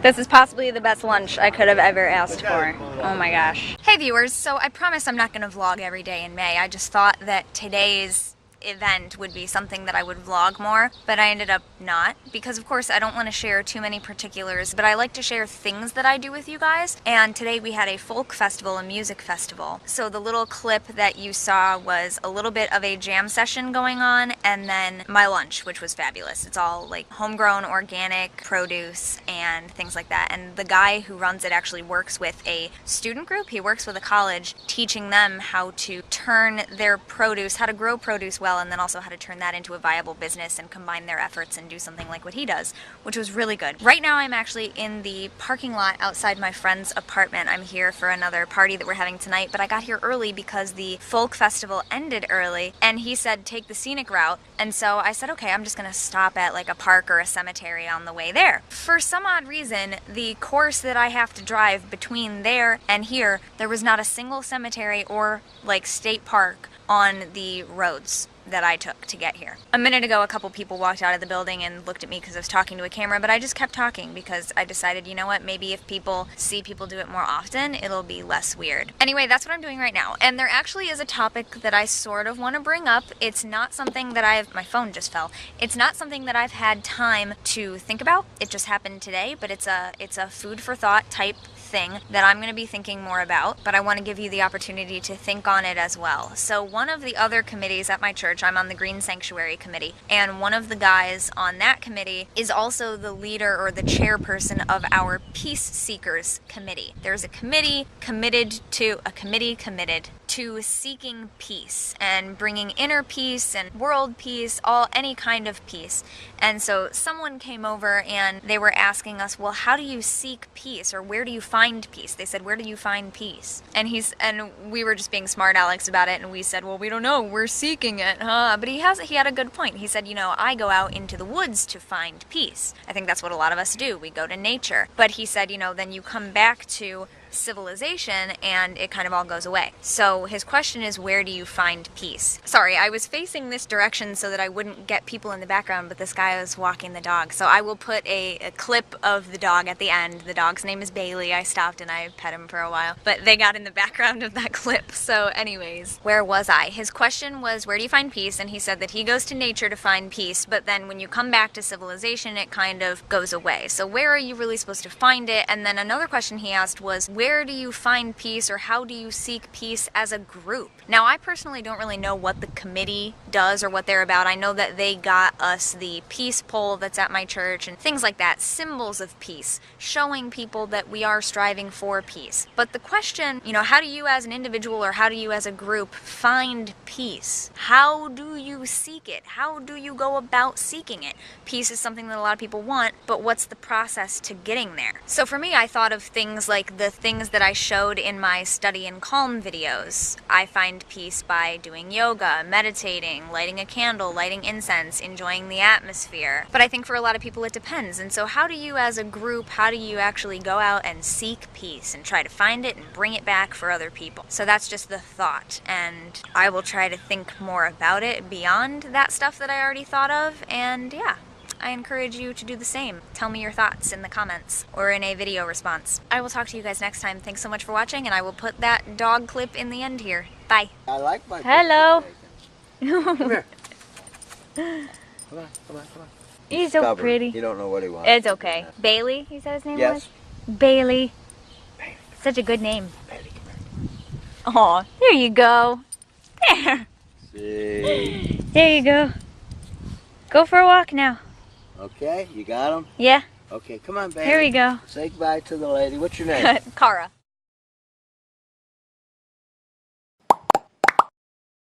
This is possibly the best lunch I could have ever asked for. Oh my gosh. Hey viewers, so I promise I'm not going to vlog every day in May. I just thought that today's event would be something that I would vlog more, but I ended up not, because of course I don't want to share too many particulars, but I like to share things that I do with you guys. And today we had a folk festival, a music festival. So the little clip that you saw was a little bit of a jam session going on, and then my lunch, which was fabulous. It's all like homegrown organic produce and things like that. And the guy who runs it actually works with a student group. He works with a college, teaching them how to turn their produce, how to grow produce well, and then also how to turn that into a viable business and combine their efforts and do something like what he does, which was really good. Right now I'm actually in the parking lot outside my friend's apartment. I'm here for another party that we're having tonight, but I got here early because the folk festival ended early, and he said take the scenic route, and so I said okay, I'm just gonna stop at like a park or a cemetery on the way there. For some odd reason, the course that I have to drive between there and here, there was not a single cemetery or like state park on the roads that I took to get here. A minute ago, a couple people walked out of the building and looked at me because I was talking to a camera, but I just kept talking because I decided, you know what, maybe if people see people do it more often, it'll be less weird. Anyway, that's what I'm doing right now. And there actually is a topic that I sort of want to bring up. It's not something that my phone just fell. It's not something that I've had time to think about. It just happened today, but it's a food for thought type thing that I'm going to be thinking more about, but I want to give you the opportunity to think on it as well. So one of the other committees at my church, I'm on the Green Sanctuary Committee, and one of the guys on that committee is also the leader or the chairperson of our Peace Seekers Committee. There's a committee committed to seeking peace and bringing inner peace and world peace, any kind of peace. And so someone came over and they were asking us, well, how do you seek peace, or where do you find peace? They said, where do you find peace? And we were just being smart Alex about it, and we said, well, we don't know, we're seeking it, huh? But he had a good point. He said, you know, I go out into the woods to find peace. I think that's what a lot of us do. We go to nature. But he said, you know, then you come back to civilization and it kind of all goes away. So his question is, where do you find peace? Sorry, I was facing this direction so that I wouldn't get people in the background, but this guy was walking the dog. So I will put a clip of the dog at the end. The dog's name is Bailey. I stopped and I pet him for a while, but they got in the background of that clip. So anyways, where was I? His question was, where do you find peace? And he said that he goes to nature to find peace, but then when you come back to civilization, it kind of goes away. So where are you really supposed to find it? And then another question he asked was, where do you find peace, or how do you seek peace as a group? Now, I personally don't really know what the committee does or what they're about. I know that they got us the peace pole that's at my church and things like that, symbols of peace, showing people that we are striving for peace. But the question, you know, how do you as an individual or how do you as a group find peace? How do you seek it? How do you go about seeking it? Peace is something that a lot of people want, but what's the process to getting there? So for me, I thought of things like the things that I showed in my Study and Calm videos. I find peace by doing yoga, meditating, lighting a candle, lighting incense, enjoying the atmosphere. But I think for a lot of people it depends. And so how do you as a group, how do you actually go out and seek peace and try to find it and bring it back for other people? So that's just the thought, and I will try to think more about it beyond that stuff that I already thought of, and yeah. I encourage you to do the same. Tell me your thoughts in the comments or in a video response. I will talk to you guys next time. Thanks so much for watching, and I will put that dog clip in the end here. Bye. I like my Hello. Come here. Come on. He's so Stubborn. pretty. You don't know what he wants. It's okay. Bailey, you said his name Yes. was? Bailey. Bailey. Such a good name. Bailey, come Aw, there you go. There. here. See. There you go. Go for a walk now. Okay, you got him? Yeah. Okay, come on, baby. Here we go. Say goodbye to the lady. What's your name? Cara.